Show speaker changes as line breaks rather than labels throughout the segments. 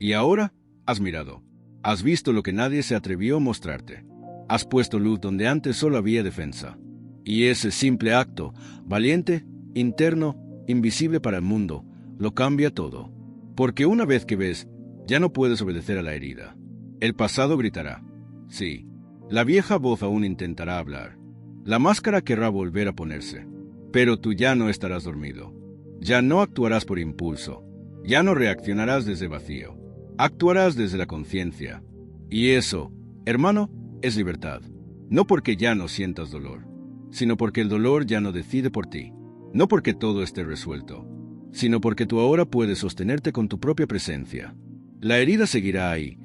Y ahora has mirado. Has visto lo que nadie se atrevió a mostrarte. Has puesto luz donde antes solo había defensa. Y ese simple acto, valiente, interno, invisible para el mundo, lo cambia todo. Porque una vez que ves, ya no puedes obedecer a la herida. El pasado gritará. Sí. La vieja voz aún intentará hablar. La máscara querrá volver a ponerse. Pero tú ya no estarás dormido. Ya no actuarás por impulso. Ya no reaccionarás desde vacío. Actuarás desde la conciencia. Y eso, hermano, es libertad. No porque ya no sientas dolor, sino porque el dolor ya no decide por ti. No porque todo esté resuelto, sino porque tú ahora puedes sostenerte con tu propia presencia. La herida seguirá ahí,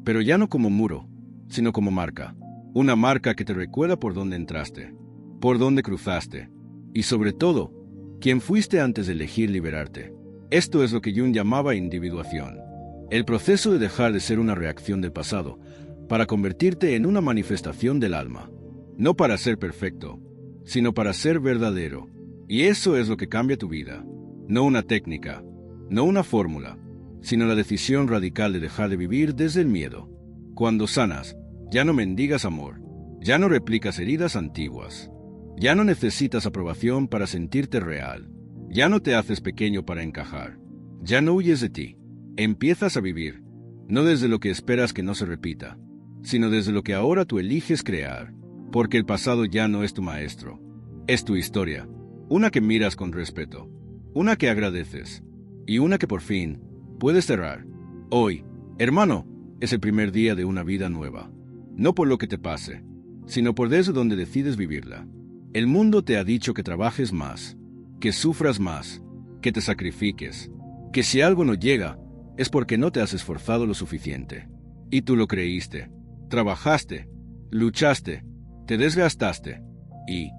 pero ya no como muro, sino como marca. Una marca que te recuerda por dónde entraste, por dónde cruzaste, y sobre todo, quién fuiste antes de elegir liberarte. Esto es lo que Jung llamaba individuación. El proceso de dejar de ser una reacción del pasado para convertirte en una manifestación del alma. No para ser perfecto, sino para ser verdadero. Y eso es lo que cambia tu vida. No una técnica, no una fórmula, sino la decisión radical de dejar de vivir desde el miedo. Cuando sanas, ya no mendigas amor, ya no replicas heridas antiguas, ya no necesitas aprobación para sentirte real, ya no te haces pequeño para encajar, ya no huyes de ti. Empiezas a vivir, no desde lo que esperas que no se repita, sino desde lo que ahora tú eliges crear, porque el pasado ya no es tu maestro, es tu historia, una que miras con respeto, una que agradeces, y una que por fin puedes cerrar. Hoy, hermano, es el primer día de una vida nueva, no por lo que te pase, sino por desde donde decides vivirla. El mundo te ha dicho que trabajes más, que sufras más, que te sacrifiques, que si algo no llega, es porque no te has esforzado lo suficiente. Y tú lo creíste. Trabajaste, luchaste, te desgastaste y,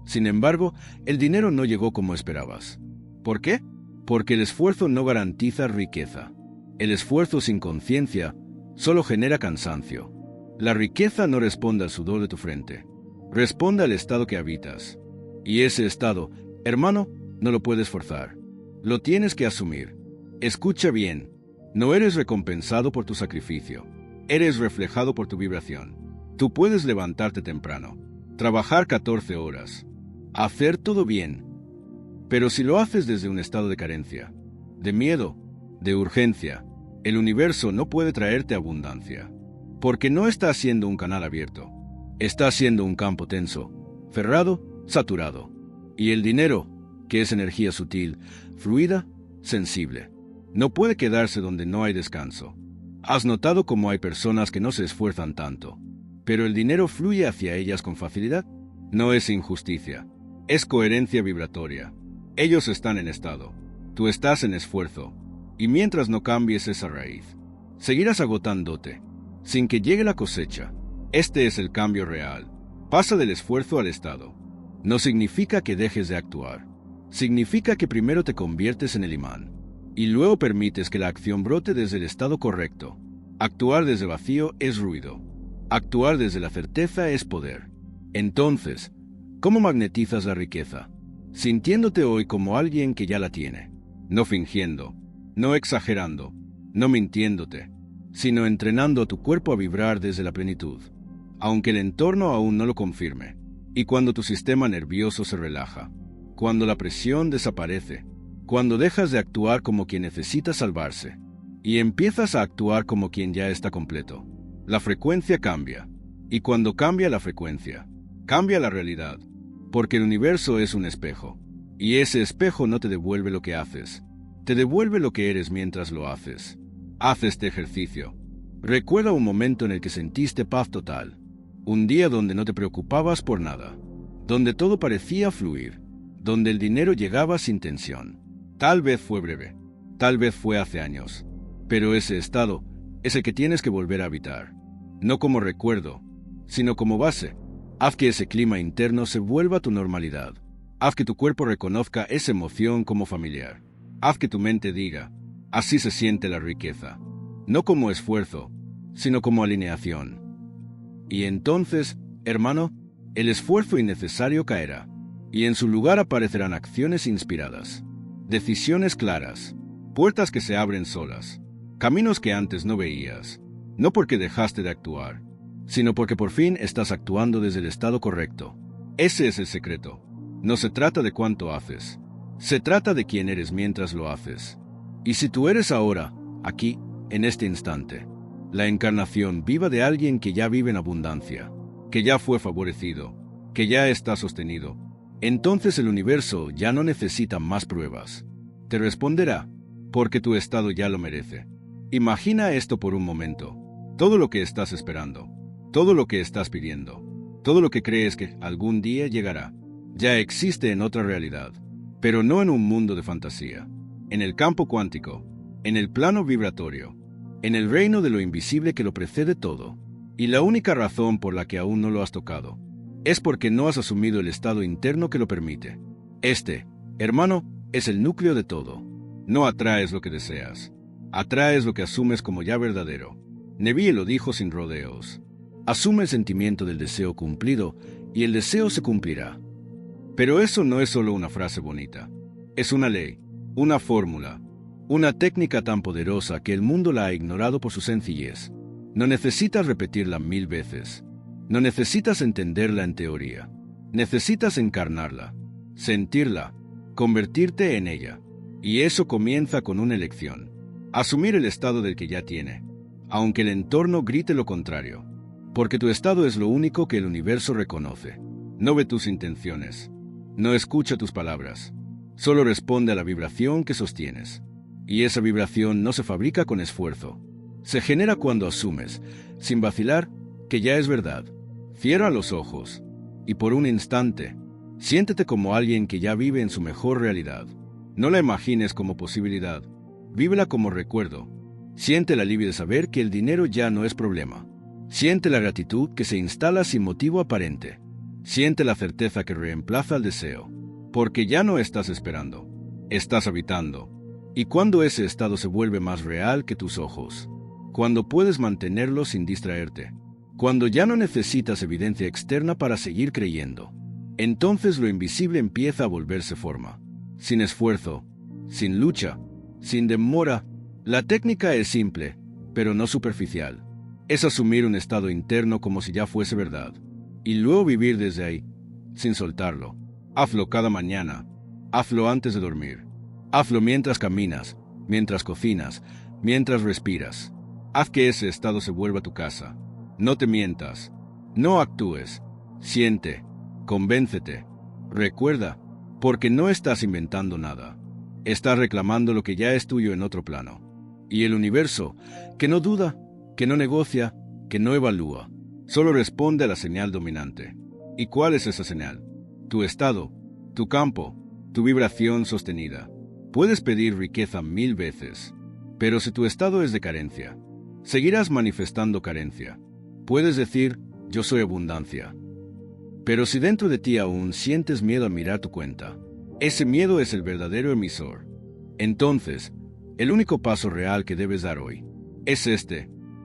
sin embargo, el dinero no llegó como esperabas. ¿Por qué? Porque el esfuerzo no garantiza riqueza. El esfuerzo sin conciencia solo genera cansancio. La riqueza no responde al sudor de tu frente. Responde al estado que habitas. Y ese estado, hermano, no lo puedes forzar. Lo tienes que asumir. Escucha bien. No eres recompensado por tu sacrificio. Eres reflejado por tu vibración. Tú puedes levantarte temprano, trabajar 14 horas, hacer todo bien. Pero si lo haces desde un estado de carencia, de miedo, de urgencia, el universo no puede traerte abundancia. Porque no está siendo un canal abierto. Está siendo un campo tenso, cerrado, saturado. Y el dinero, que es energía sutil, fluida, sensible, no puede quedarse donde no hay descanso. ¿Has notado cómo hay personas que no se esfuerzan tanto, pero el dinero fluye hacia ellas con facilidad? No es injusticia, es coherencia vibratoria. Ellos están en estado, tú estás en esfuerzo, y mientras no cambies esa raíz, seguirás agotándote, sin que llegue la cosecha. Este es el cambio real. Pasa del esfuerzo al estado. No significa que dejes de actuar. Significa que primero te conviertes en el imán, y luego permites que la acción brote desde el estado correcto. Actuar desde vacío es ruido. Actuar desde la certeza es poder. Entonces, ¿cómo magnetizas la riqueza? Sintiéndote hoy como alguien que ya la tiene. No fingiendo, no exagerando, no mintiéndote, sino entrenando a tu cuerpo a vibrar desde la plenitud, aunque el entorno aún no lo confirme. Y cuando tu sistema nervioso se relaja, cuando la presión desaparece, cuando dejas de actuar como quien necesita salvarse y empiezas a actuar como quien ya está completo, la frecuencia cambia. Y cuando cambia la frecuencia, cambia la realidad, porque el universo es un espejo, y ese espejo no te devuelve lo que haces, te devuelve lo que eres mientras lo haces. Haz este ejercicio. Recuerda un momento en el que sentiste paz total, un día donde no te preocupabas por nada, donde todo parecía fluir, donde el dinero llegaba sin tensión. Tal vez fue breve, tal vez fue hace años, pero ese estado es el que tienes que volver a habitar, no como recuerdo, sino como base. Haz que ese clima interno se vuelva tu normalidad. Haz que tu cuerpo reconozca esa emoción como familiar. Haz que tu mente diga, así se siente la riqueza, no como esfuerzo, sino como alineación. Y entonces, hermano, el esfuerzo innecesario caerá, y en su lugar aparecerán acciones inspiradas, decisiones claras, puertas que se abren solas, caminos que antes no veías, no porque dejaste de actuar, sino porque por fin estás actuando desde el estado correcto. Ese es el secreto. No se trata de cuánto haces, se trata de quién eres mientras lo haces. Y si tú eres ahora, aquí, en este instante, la encarnación viva de alguien que ya vive en abundancia, que ya fue favorecido, que ya está sostenido, entonces el universo ya no necesita más pruebas. Te responderá, porque tu estado ya lo merece. Imagina esto por un momento. Todo lo que estás esperando, todo lo que estás pidiendo, todo lo que crees que algún día llegará, ya existe en otra realidad, pero no en un mundo de fantasía, en el campo cuántico, en el plano vibratorio, en el reino de lo invisible que lo precede todo. Y la única razón por la que aún no lo has tocado es porque no has asumido el estado interno que lo permite. Este, hermano, es el núcleo de todo. No atraes lo que deseas, atraes lo que asumes como ya verdadero. Neville lo dijo sin rodeos. Asume el sentimiento del deseo cumplido y el deseo se cumplirá. Pero eso no es solo una frase bonita. Es una ley, una fórmula, una técnica tan poderosa que el mundo la ha ignorado por su sencillez. No necesitas repetirla 1000 veces. No necesitas entenderla en teoría. Necesitas encarnarla, sentirla, convertirte en ella. Y eso comienza con una elección. Asumir el estado del que ya tiene, aunque el entorno grite lo contrario. Porque tu estado es lo único que el universo reconoce. No ve tus intenciones. No escucha tus palabras. Solo responde a la vibración que sostienes. Y esa vibración no se fabrica con esfuerzo. Se genera cuando asumes, sin vacilar, que ya es verdad. Cierra los ojos y por un instante, siéntete como alguien que ya vive en su mejor realidad. No la imagines como posibilidad, vívela como recuerdo. Siente el alivio de saber que el dinero ya no es problema. Siente la gratitud que se instala sin motivo aparente. Siente la certeza que reemplaza el deseo, porque ya no estás esperando, estás habitando. Y cuando ese estado se vuelve más real que tus ojos, cuando puedes mantenerlo sin distraerte, cuando ya no necesitas evidencia externa para seguir creyendo, entonces lo invisible empieza a volverse forma. Sin esfuerzo, sin lucha, sin demora. La técnica es simple, pero no superficial. Es asumir un estado interno como si ya fuese verdad, y luego vivir desde ahí, sin soltarlo. Hazlo cada mañana, hazlo antes de dormir, hazlo mientras caminas, mientras cocinas, mientras respiras. Haz que ese estado se vuelva tu casa. No te mientas, no actúes, siente, convéncete. Recuerda, porque no estás inventando nada. Estás reclamando lo que ya es tuyo en otro plano. Y el universo, que no duda, que no negocia, que no evalúa, solo responde a la señal dominante. ¿Y cuál es esa señal? Tu estado, tu campo, tu vibración sostenida. Puedes pedir riqueza 1000 veces, pero si tu estado es de carencia, seguirás manifestando carencia. Puedes decir, yo soy abundancia. Pero si dentro de ti aún sientes miedo a mirar tu cuenta, ese miedo es el verdadero emisor. Entonces, el único paso real que debes dar hoy es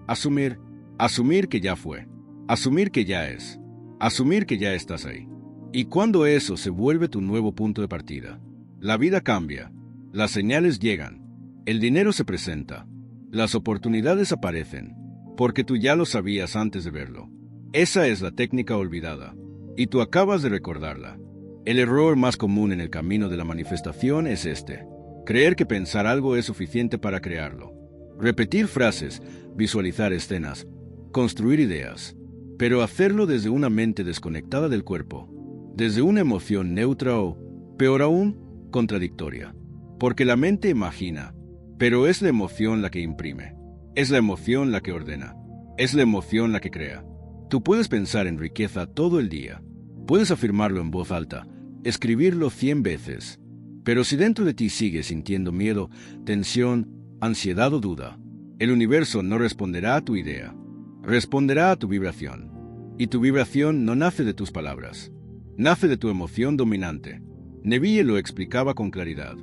asumir que ya fue, asumir que ya es, asumir que ya estás ahí. Y cuando eso se vuelve tu nuevo punto de partida, la vida cambia, las señales llegan, el dinero se presenta, las oportunidades aparecen, porque tú ya lo sabías antes de verlo. Esa es la técnica olvidada, y tú acabas de recordarla. El error más común en el camino de la manifestación es este: creer que pensar algo es suficiente para crearlo. Repetir frases, visualizar escenas, construir ideas, pero hacerlo desde una mente desconectada del cuerpo, desde una emoción neutra o, peor aún, contradictoria. Porque la mente imagina, pero es la emoción la que imprime, es la emoción la que ordena, es la emoción la que crea. Tú puedes pensar en riqueza todo el día, puedes afirmarlo en voz alta, escribirlo 100 veces, pero si dentro de ti sigues sintiendo miedo, tensión, ansiedad o duda, el universo no responderá a tu idea, responderá a tu vibración. Y tu vibración no nace de tus palabras, nace de tu emoción dominante. Neville lo explicaba con claridad.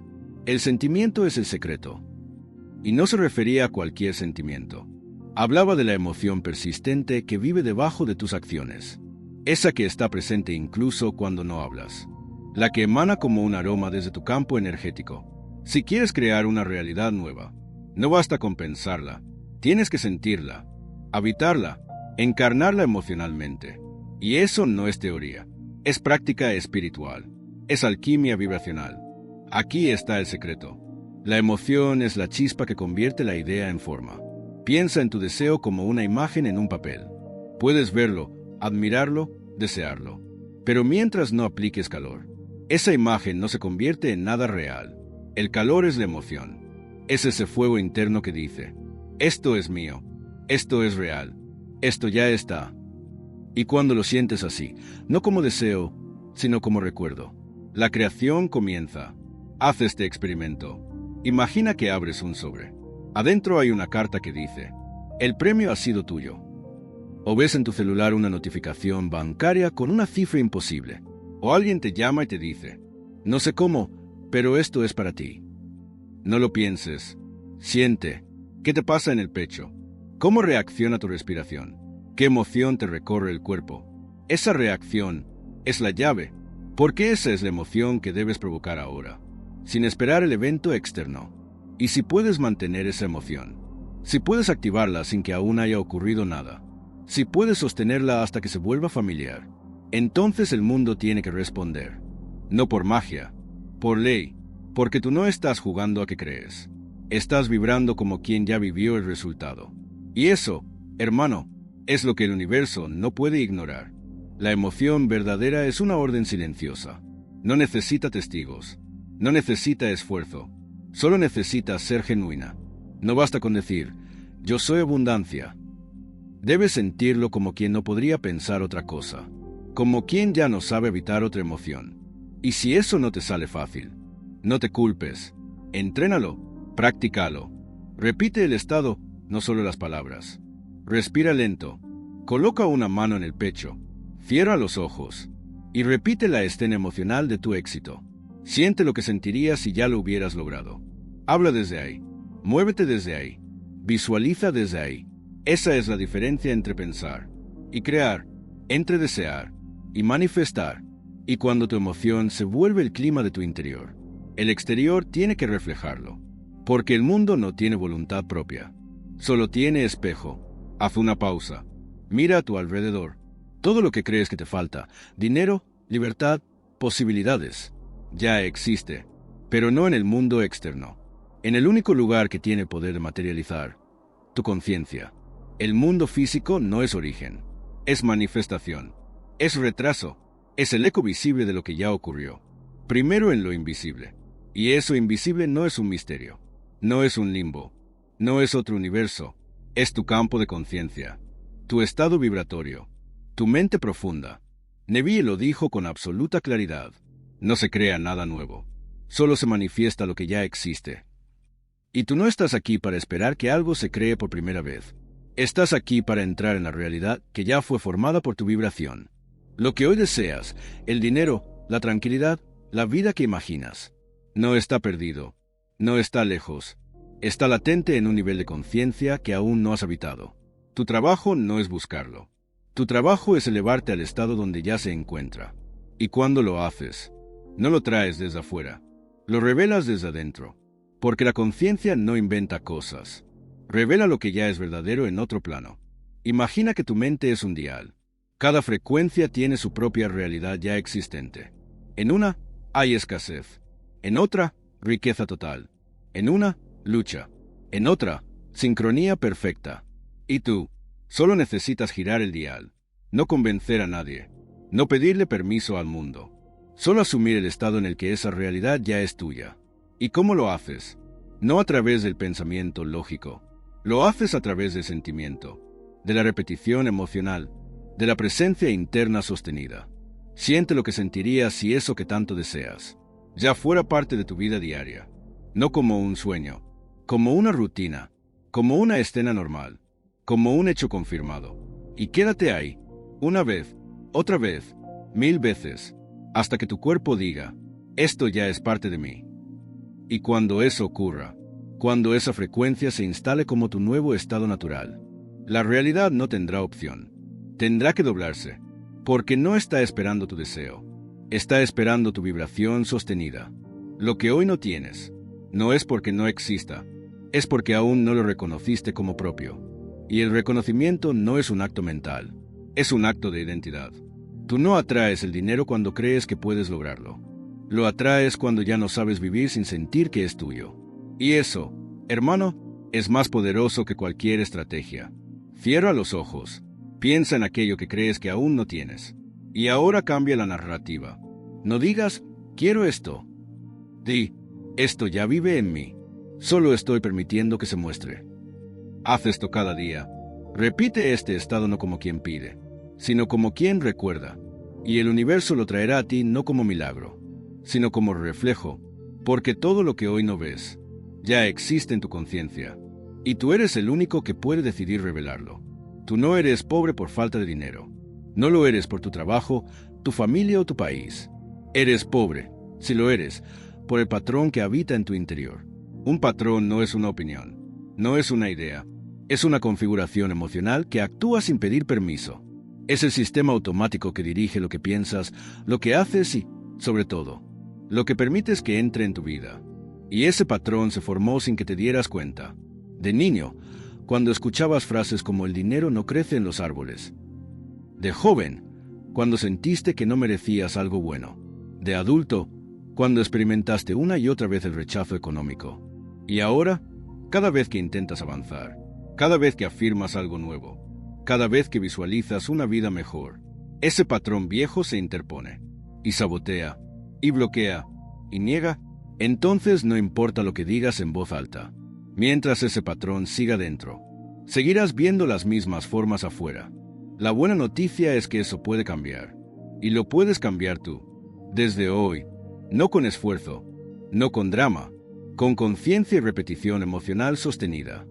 El sentimiento es el secreto. Y no se refería a cualquier sentimiento. Hablaba de la emoción persistente que vive debajo de tus acciones. Esa que está presente incluso cuando no hablas. La que emana como un aroma desde tu campo energético. Si quieres crear una realidad nueva, No basta con pensarla, tienes que sentirla, habitarla, encarnarla emocionalmente. Y eso no es teoría, es práctica espiritual, es alquimia vibracional. Aquí está el secreto. La emoción es la chispa que convierte la idea en forma. Piensa en tu deseo como una imagen en un papel. Puedes verlo, admirarlo, desearlo. Pero mientras no apliques calor, esa imagen no se convierte en nada real. El calor es la emoción. Es ese fuego interno que dice, esto es mío, esto es real, esto ya está. Y cuando lo sientes así, no como deseo, sino como recuerdo, la creación comienza. Haz este experimento. Imagina que abres un sobre. Adentro hay una carta que dice, el premio ha sido tuyo. O ves en tu celular una notificación bancaria con una cifra imposible. O alguien te llama y te dice, no sé cómo, pero esto es para ti. No lo pienses. Siente. ¿Qué te pasa en el pecho? ¿Cómo reacciona tu respiración? ¿Qué emoción te recorre el cuerpo? Esa reacción es la llave, porque esa es la emoción que debes provocar ahora, sin esperar el evento externo. Y si puedes mantener esa emoción, si puedes activarla sin que aún haya ocurrido nada, si puedes sostenerla hasta que se vuelva familiar, entonces el mundo tiene que responder. No por magia, por ley, porque tú no estás jugando a que crees. Estás vibrando como quien ya vivió el resultado. Y eso, hermano, es lo que el universo no puede ignorar. La emoción verdadera es una orden silenciosa. No necesita testigos. No necesita esfuerzo. Solo necesita ser genuina. No basta con decir, yo soy abundancia. Debes sentirlo como quien no podría pensar otra cosa. Como quien ya no sabe evitar otra emoción. Y si eso no te sale fácil, no te culpes. Entrénalo, practícalo. Repite el estado, no solo las palabras. Respira lento. Coloca una mano en el pecho. Cierra los ojos. Y repite la escena emocional de tu éxito. Siente lo que sentirías si ya lo hubieras logrado. Habla desde ahí. Muévete desde ahí. Visualiza desde ahí. Esa es la diferencia entre pensar y crear, entre desear y manifestar. Y cuando tu emoción se vuelve el clima de tu interior, el exterior tiene que reflejarlo. Porque el mundo no tiene voluntad propia. Solo tiene espejo. Haz una pausa. Mira a tu alrededor. Todo lo que crees que te falta, dinero, libertad, posibilidades, ya existe, pero no en el mundo externo. En el único lugar que tiene poder de materializar, tu conciencia. El mundo físico no es origen, es manifestación, es retraso, es el eco visible de lo que ya ocurrió. Primero en lo invisible. Y eso invisible no es un misterio, no es un limbo, no es otro universo, es tu campo de conciencia, tu estado vibratorio, tu mente profunda. Neville lo dijo con absoluta claridad. No se crea nada nuevo, solo se manifiesta lo que ya existe. Y tú no estás aquí para esperar que algo se cree por primera vez. Estás aquí para entrar en la realidad que ya fue formada por tu vibración. Lo que hoy deseas, el dinero, la tranquilidad, la vida que imaginas, no está perdido, no está lejos, está latente en un nivel de conciencia que aún no has habitado. Tu trabajo no es buscarlo. Tu trabajo es elevarte al estado donde ya se encuentra. Y cuando lo haces, no lo traes desde afuera, lo revelas desde adentro. Porque la conciencia no inventa cosas. Revela lo que ya es verdadero en otro plano. Imagina que tu mente es un dial. Cada frecuencia tiene su propia realidad ya existente. En una, hay escasez. En otra, riqueza total. En una, lucha. En otra, sincronía perfecta. Y tú, solo necesitas girar el dial. No convencer a nadie. No pedirle permiso al mundo. Solo asumir el estado en el que esa realidad ya es tuya. ¿Y cómo lo haces? No a través del pensamiento lógico. Lo haces a través del sentimiento, de la repetición emocional, de la presencia interna sostenida. Siente lo que sentirías si eso que tanto deseas ya fuera parte de tu vida diaria, no como un sueño, como una rutina, como una escena normal, como un hecho confirmado. Y quédate ahí, una vez, otra vez, 1000 veces, hasta que tu cuerpo diga, esto ya es parte de mí. Y cuando eso ocurra, cuando esa frecuencia se instale como tu nuevo estado natural, la realidad no tendrá opción. Tendrá que doblarse, porque no está esperando tu deseo. Está esperando tu vibración sostenida. Lo que hoy no tienes, no es porque no exista, es porque aún no lo reconociste como propio. Y el reconocimiento no es un acto mental, es un acto de identidad. Tú no atraes el dinero cuando crees que puedes lograrlo. Lo atraes cuando ya no sabes vivir sin sentir que es tuyo. Y eso, hermano, es más poderoso que cualquier estrategia. Cierra los ojos, piensa en aquello que crees que aún no tienes. Y ahora cambia la narrativa. No digas, quiero esto. Di, esto ya vive en mí. Solo estoy permitiendo que se muestre. Haz esto cada día. Repite este estado no como quien pide, sino como quien recuerda. Y el universo lo traerá a ti no como milagro, sino como reflejo, porque todo lo que hoy no ves ya existe en tu conciencia, y tú eres el único que puede decidir revelarlo. Tú no eres pobre por falta de dinero. No lo eres por tu trabajo, tu familia o tu país. Eres pobre, si lo eres, por el patrón que habita en tu interior. Un patrón no es una opinión, no es una idea, es una configuración emocional que actúa sin pedir permiso. Es el sistema automático que dirige lo que piensas, lo que haces y, sobre todo, lo que permites que entre en tu vida. Y ese patrón se formó sin que te dieras cuenta. De niño, cuando escuchabas frases como el dinero no crece en los árboles. De joven, cuando sentiste que no merecías algo bueno. De adulto, cuando experimentaste una y otra vez el rechazo económico. Y ahora, cada vez que intentas avanzar, cada vez que afirmas algo nuevo, cada vez que visualizas una vida mejor, ese patrón viejo se interpone, y sabotea, y bloquea, y niega. Entonces no importa lo que digas en voz alta. Mientras ese patrón siga dentro, seguirás viendo las mismas formas afuera. La buena noticia es que eso puede cambiar, y lo puedes cambiar tú, desde hoy, no con esfuerzo, no con drama, con conciencia y repetición emocional sostenida.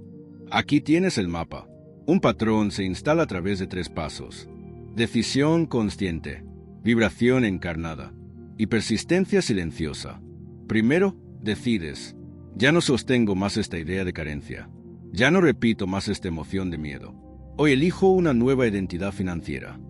Aquí tienes el mapa. Un patrón se instala a través de 3 pasos: decisión consciente, vibración encarnada y persistencia silenciosa. Primero, decides. Ya no sostengo más esta idea de carencia. Ya no repito más esta emoción de miedo. Hoy elijo una nueva identidad financiera.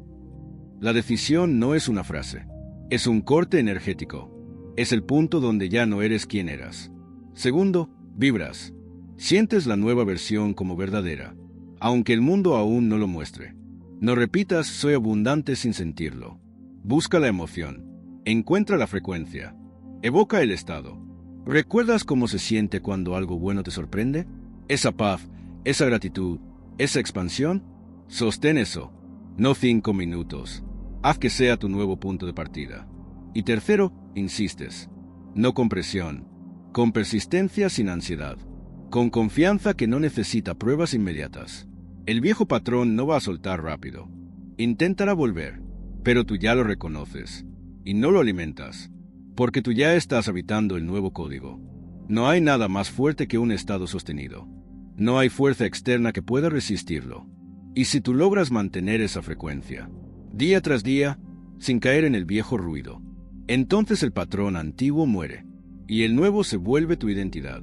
La decisión no es una frase, es un corte energético. Es el punto donde ya no eres quien eras. Segundo, vibras. Sientes la nueva versión como verdadera, aunque el mundo aún no lo muestre. No repitas soy abundante sin sentirlo. Busca la emoción. Encuentra la frecuencia. Evoca el estado. ¿Recuerdas cómo se siente cuando algo bueno te sorprende? Esa paz, esa gratitud, esa expansión. Sostén eso. No 5 minutos. Haz que sea tu nuevo punto de partida. Y tercero, insistes. No con presión. Con persistencia sin ansiedad. Con confianza que no necesita pruebas inmediatas. El viejo patrón no va a soltar rápido. Intentará volver, pero tú ya lo reconoces. Y no lo alimentas, porque tú ya estás habitando el nuevo código. No hay nada más fuerte que un estado sostenido. No hay fuerza externa que pueda resistirlo. Y si tú logras mantener esa frecuencia, día tras día, sin caer en el viejo ruido, entonces el patrón antiguo muere, y el nuevo se vuelve tu identidad.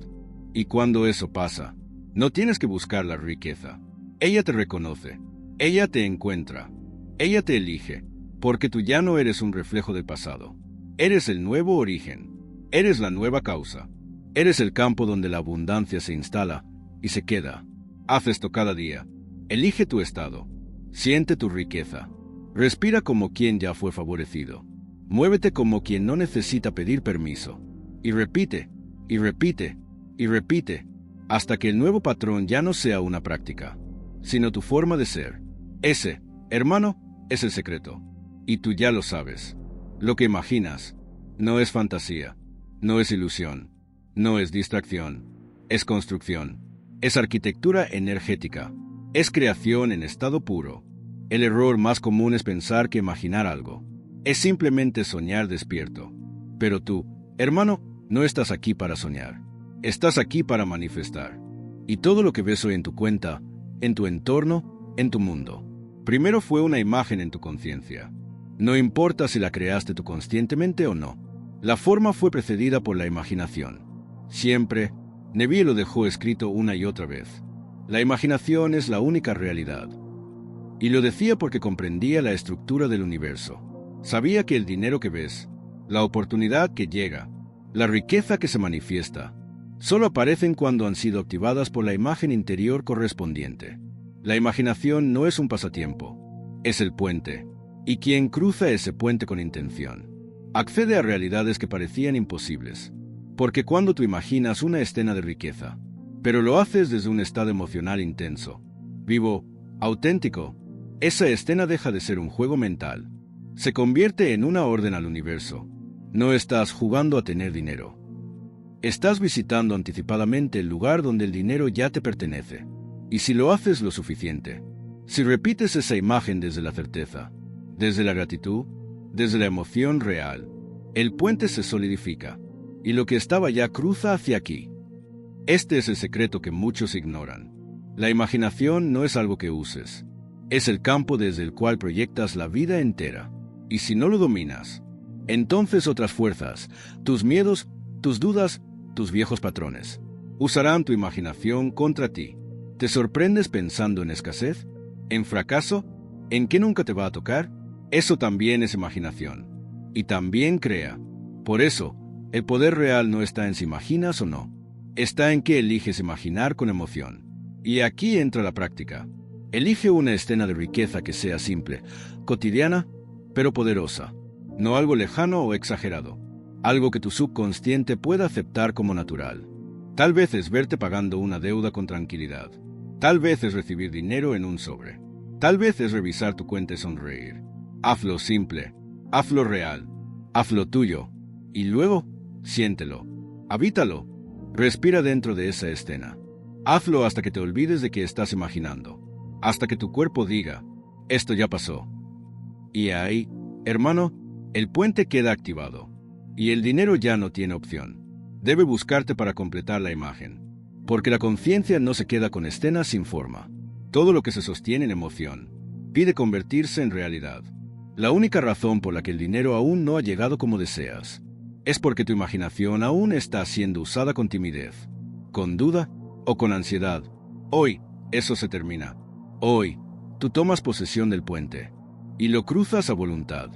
Y cuando eso pasa, no tienes que buscar la riqueza. Ella te reconoce, ella te encuentra, ella te elige, porque tú ya no eres un reflejo del pasado. Eres el nuevo origen, eres la nueva causa, eres el campo donde la abundancia se instala y se queda. Haz esto cada día, elige tu estado, siente tu riqueza, respira como quien ya fue favorecido, muévete como quien no necesita pedir permiso, y repite, y repite, y repite, hasta que el nuevo patrón ya no sea una práctica, sino tu forma de ser. Ese, hermano, es el secreto, y tú ya lo sabes. Lo que imaginas no es fantasía, no es ilusión, no es distracción, es construcción, es arquitectura energética, es creación en estado puro. El error más común es pensar que imaginar algo es simplemente soñar despierto. Pero tú, hermano, no estás aquí para soñar, estás aquí para manifestar. Y todo lo que ves hoy en tu cuenta, en tu entorno, en tu mundo, primero fue una imagen en tu conciencia. No importa si la creaste tú conscientemente o no. La forma fue precedida por la imaginación. Siempre, Neville lo dejó escrito una y otra vez. La imaginación es la única realidad. Y lo decía porque comprendía la estructura del universo. Sabía que el dinero que ves, la oportunidad que llega, la riqueza que se manifiesta, Solo aparecen cuando han sido activadas por la imagen interior correspondiente. La imaginación no es un pasatiempo, es el puente, y quien cruza ese puente con intención accede a realidades que parecían imposibles. Porque cuando tú imaginas una escena de riqueza, pero lo haces desde un estado emocional intenso, vivo, auténtico, esa escena deja de ser un juego mental. Se convierte en una orden al universo. No estás jugando a tener dinero. Estás visitando anticipadamente el lugar donde el dinero ya te pertenece. Y si lo haces lo suficiente, si repites esa imagen desde la certeza, desde la gratitud, desde la emoción real, el puente se solidifica, y lo que estaba ya cruza hacia aquí. Este es el secreto que muchos ignoran. La imaginación no es algo que uses, es el campo desde el cual proyectas la vida entera. Y si no lo dominas, entonces otras fuerzas, tus miedos, tus dudas, tus viejos patrones, usarán tu imaginación contra ti. ¿Te sorprendes pensando en escasez? ¿En fracaso? ¿En qué nunca te va a tocar? Eso también es imaginación. Y también crea. Por eso, el poder real no está en si imaginas o no. Está en que eliges imaginar con emoción. Y aquí entra la práctica. Elige una escena de riqueza que sea simple, cotidiana, pero poderosa. No algo lejano o exagerado. Algo que tu subconsciente pueda aceptar como natural. Tal vez es verte pagando una deuda con tranquilidad. Tal vez es recibir dinero en un sobre. Tal vez es revisar tu cuenta y sonreír. Hazlo simple. Hazlo real. Hazlo tuyo. Y luego, siéntelo. Habítalo. Respira dentro de esa escena. Hazlo hasta que te olvides de que estás imaginando. Hasta que tu cuerpo diga, esto ya pasó. Y ahí, hermano, el puente queda activado. Y el dinero ya no tiene opción. Debe buscarte para completar la imagen. Porque la conciencia no se queda con escenas sin forma. Todo lo que se sostiene en emoción pide convertirse en realidad. La única razón por la que el dinero aún no ha llegado como deseas es porque tu imaginación aún está siendo usada con timidez, con duda o con ansiedad. Hoy, eso se termina. Hoy, tú tomas posesión del puente y lo cruzas a voluntad,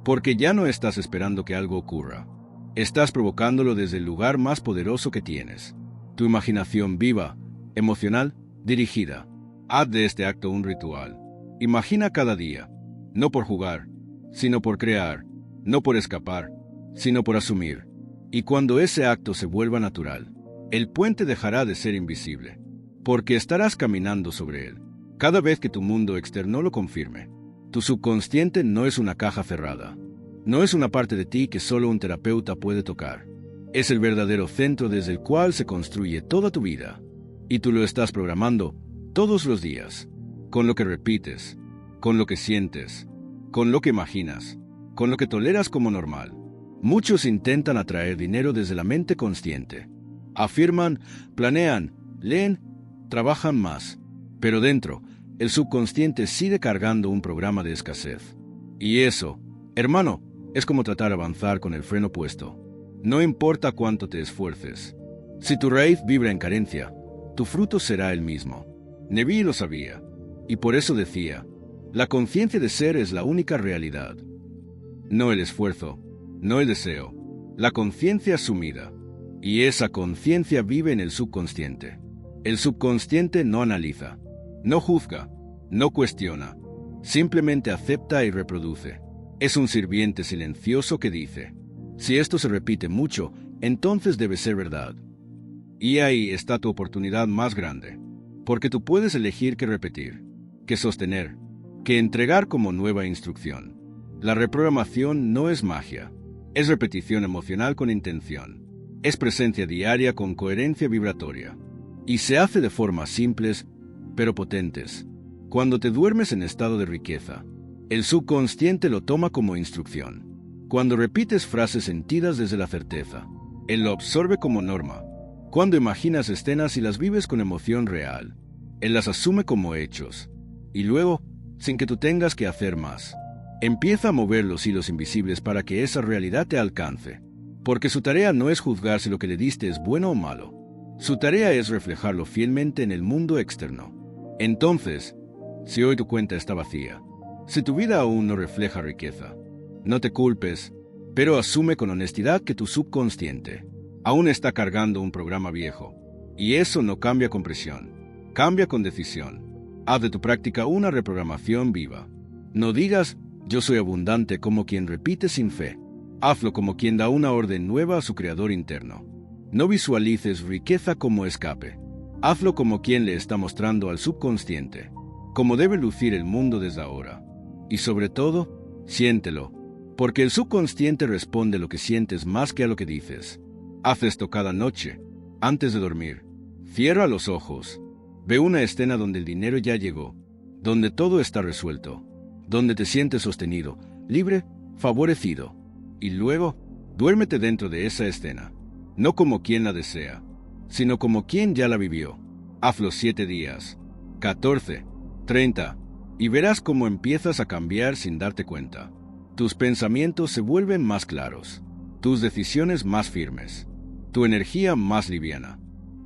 porque ya no estás esperando que algo ocurra. Estás provocándolo desde el lugar más poderoso que tienes. Tu imaginación viva, emocional, dirigida. Haz de este acto un ritual. Imagina cada día, no por jugar, sino por crear, no por escapar, sino por asumir. Y cuando ese acto se vuelva natural, el puente dejará de ser invisible, porque estarás caminando sobre él. Cada vez que tu mundo externo lo confirme, tu subconsciente no es una caja cerrada. No es una parte de ti que solo un terapeuta puede tocar. Es el verdadero centro desde el cual se construye toda tu vida. Y tú lo estás programando todos los días, con lo que repites, con lo que sientes, con lo que imaginas, con lo que toleras como normal. Muchos intentan atraer dinero desde la mente consciente. Afirman, planean, leen, trabajan más. Pero dentro, el subconsciente sigue cargando un programa de escasez. Y eso, hermano, es como tratar de avanzar con el freno puesto. No importa cuánto te esfuerces. Si tu raíz vibra en carencia, tu fruto será el mismo. Neví lo sabía, y por eso decía, la conciencia de ser es la única realidad. No el esfuerzo, no el deseo, la conciencia sumida. Y esa conciencia vive en el subconsciente. El subconsciente no analiza, no juzga, no cuestiona, simplemente acepta y reproduce. Es un sirviente silencioso que dice, si esto se repite mucho, entonces debe ser verdad. Y ahí está tu oportunidad más grande, porque tú puedes elegir qué repetir, qué sostener, qué entregar como nueva instrucción. La reprogramación no es magia, es repetición emocional con intención, es presencia diaria con coherencia vibratoria, y se hace de formas simples, pero potentes. Cuando te duermes en estado de riqueza, el subconsciente lo toma como instrucción. Cuando repites frases sentidas desde la certeza, él lo absorbe como norma. Cuando imaginas escenas y las vives con emoción real, él las asume como hechos. Y luego, sin que tú tengas que hacer más, empieza a mover los hilos invisibles para que esa realidad te alcance. Porque su tarea no es juzgar si lo que le diste es bueno o malo. Su tarea es reflejarlo fielmente en el mundo externo. Entonces, si hoy tu cuenta está vacía, si tu vida aún no refleja riqueza, no te culpes, pero asume con honestidad que tu subconsciente Aún está cargando un programa viejo. Y eso no cambia con presión. Cambia con decisión. Haz de tu práctica una reprogramación viva. No digas, yo soy abundante como quien repite sin fe. Hazlo como quien da una orden nueva a su creador interno. No visualices riqueza como escape. Hazlo como quien le está mostrando al subconsciente cómo debe lucir el mundo desde ahora. Y sobre todo, siéntelo, porque el subconsciente responde lo que sientes más que a lo que dices. Haz esto cada noche, antes de dormir. Cierra los ojos. Ve una escena donde el dinero ya llegó, donde todo está resuelto, donde te sientes sostenido, libre, favorecido. Y luego, duérmete dentro de esa escena, no como quien la desea, sino como quien ya la vivió. Hazlo 7 días, 14, 30, y verás cómo empiezas a cambiar sin darte cuenta. Tus pensamientos se vuelven más claros, tus decisiones más firmes, tu energía más liviana.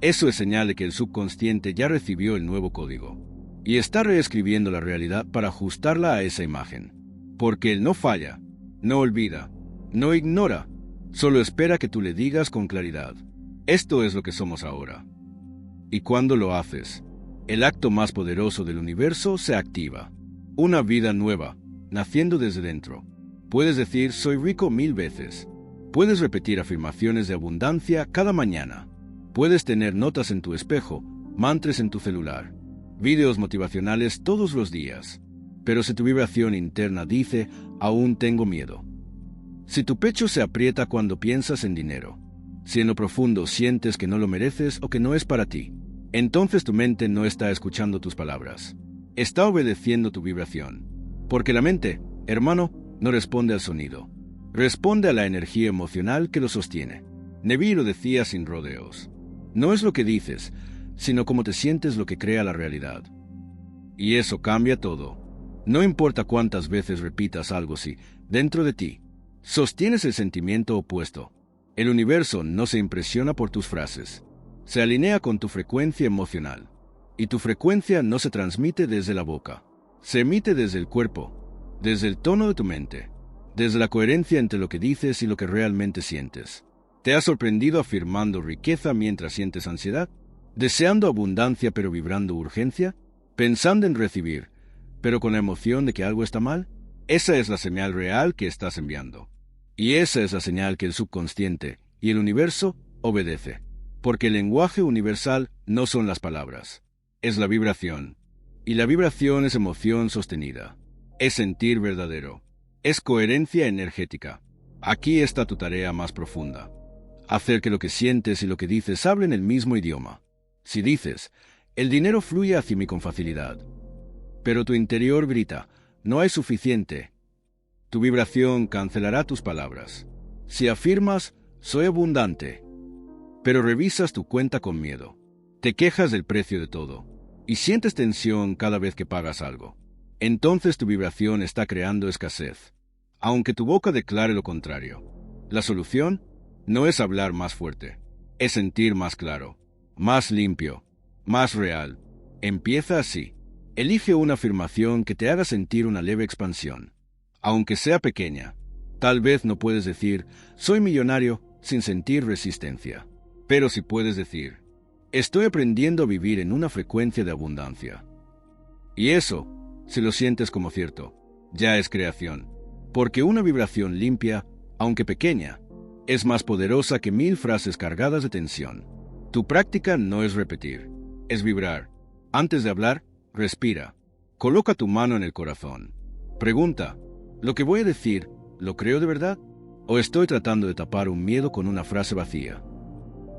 Eso es señal de que el subconsciente ya recibió el nuevo código y está reescribiendo la realidad para ajustarla a esa imagen. Porque él no falla, no olvida, no ignora, solo espera que tú le digas con claridad: esto es lo que somos ahora. Y cuando lo haces, el acto más poderoso del universo se activa. Una vida nueva, naciendo desde dentro. Puedes decir soy rico 1000 veces. Puedes repetir afirmaciones de abundancia cada mañana. Puedes tener notas en tu espejo, mantras en tu celular, vídeos motivacionales todos los días. Pero si tu vibración interna dice, aún tengo miedo. Si tu pecho se aprieta cuando piensas en dinero, si en lo profundo sientes que no lo mereces o que no es para ti, entonces tu mente no está escuchando tus palabras. Está obedeciendo tu vibración. Porque la mente, hermano, no responde al sonido. Responde a la energía emocional que lo sostiene. Neville lo decía sin rodeos. No es lo que dices, sino cómo te sientes lo que crea la realidad. Y eso cambia todo. No importa cuántas veces repitas algo, si, dentro de ti, sostienes el sentimiento opuesto. El universo no se impresiona por tus frases. Se alinea con tu frecuencia emocional. Y tu frecuencia no se transmite desde la boca. Se emite desde el cuerpo, desde el tono de tu mente, desde la coherencia entre lo que dices y lo que realmente sientes. ¿Te has sorprendido afirmando riqueza mientras sientes ansiedad? ¿Deseando abundancia pero vibrando urgencia? ¿Pensando en recibir, pero con la emoción de que algo está mal? Esa es la señal real que estás enviando. Y esa es la señal que el subconsciente y el universo obedece. Porque el lenguaje universal no son las palabras, es la vibración. Y la vibración es emoción sostenida. Es sentir verdadero. Es coherencia energética. Aquí está tu tarea más profunda. Hacer que lo que sientes y lo que dices hablen el mismo idioma. Si dices, el dinero fluye hacia mí con facilidad, pero tu interior grita, no hay suficiente, tu vibración cancelará tus palabras. Si afirmas, soy abundante, pero revisas tu cuenta con miedo, te quejas del precio de todo, y sientes tensión cada vez que pagas algo, entonces tu vibración está creando escasez, aunque tu boca declare lo contrario. La solución no es hablar más fuerte, es sentir más claro, más limpio, más real. Empieza así. Elige una afirmación que te haga sentir una leve expansión. Aunque sea pequeña, tal vez no puedes decir, soy millonario, sin sentir resistencia. Pero sí puedes decir, estoy aprendiendo a vivir en una frecuencia de abundancia. Y eso, si lo sientes como cierto, ya es creación. Porque una vibración limpia, aunque pequeña, es más poderosa que 1000 frases cargadas de tensión. Tu práctica no es repetir, es vibrar. Antes de hablar, respira. Coloca tu mano en el corazón. Pregunta, ¿lo que voy a decir, lo creo de verdad? ¿O estoy tratando de tapar un miedo con una frase vacía?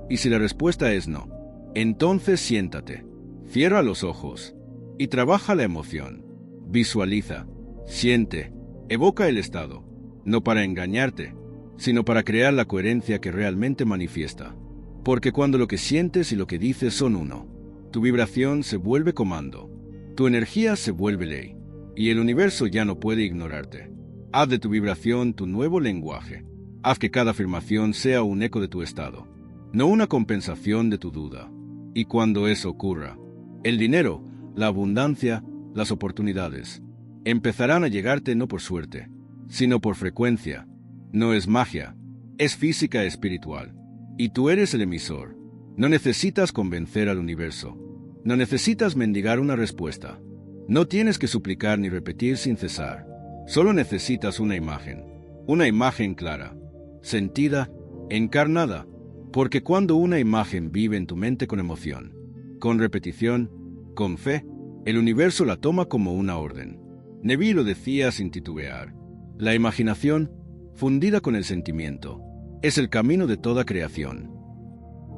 Y si la respuesta es no, entonces siéntate, cierra los ojos y trabaja la emoción. Visualiza, siente, evoca el estado, no para engañarte, sino para crear la coherencia que realmente manifiesta. Porque cuando lo que sientes y lo que dices son uno, tu vibración se vuelve comando, tu energía se vuelve ley, y el universo ya no puede ignorarte. Haz de tu vibración tu nuevo lenguaje. Haz que cada afirmación sea un eco de tu estado, no una compensación de tu duda. Y cuando eso ocurra, el dinero, la abundancia, las oportunidades, empezarán a llegarte no por suerte, sino por frecuencia. No es magia, es física espiritual. Y tú eres el emisor. No necesitas convencer al universo. No necesitas mendigar una respuesta. No tienes que suplicar ni repetir sin cesar. Solo necesitas una imagen clara, sentida, encarnada, porque cuando una imagen vive en tu mente con emoción, con repetición, con fe, el universo la toma como una orden. Neville lo decía sin titubear. La imaginación, fundida con el sentimiento, es el camino de toda creación.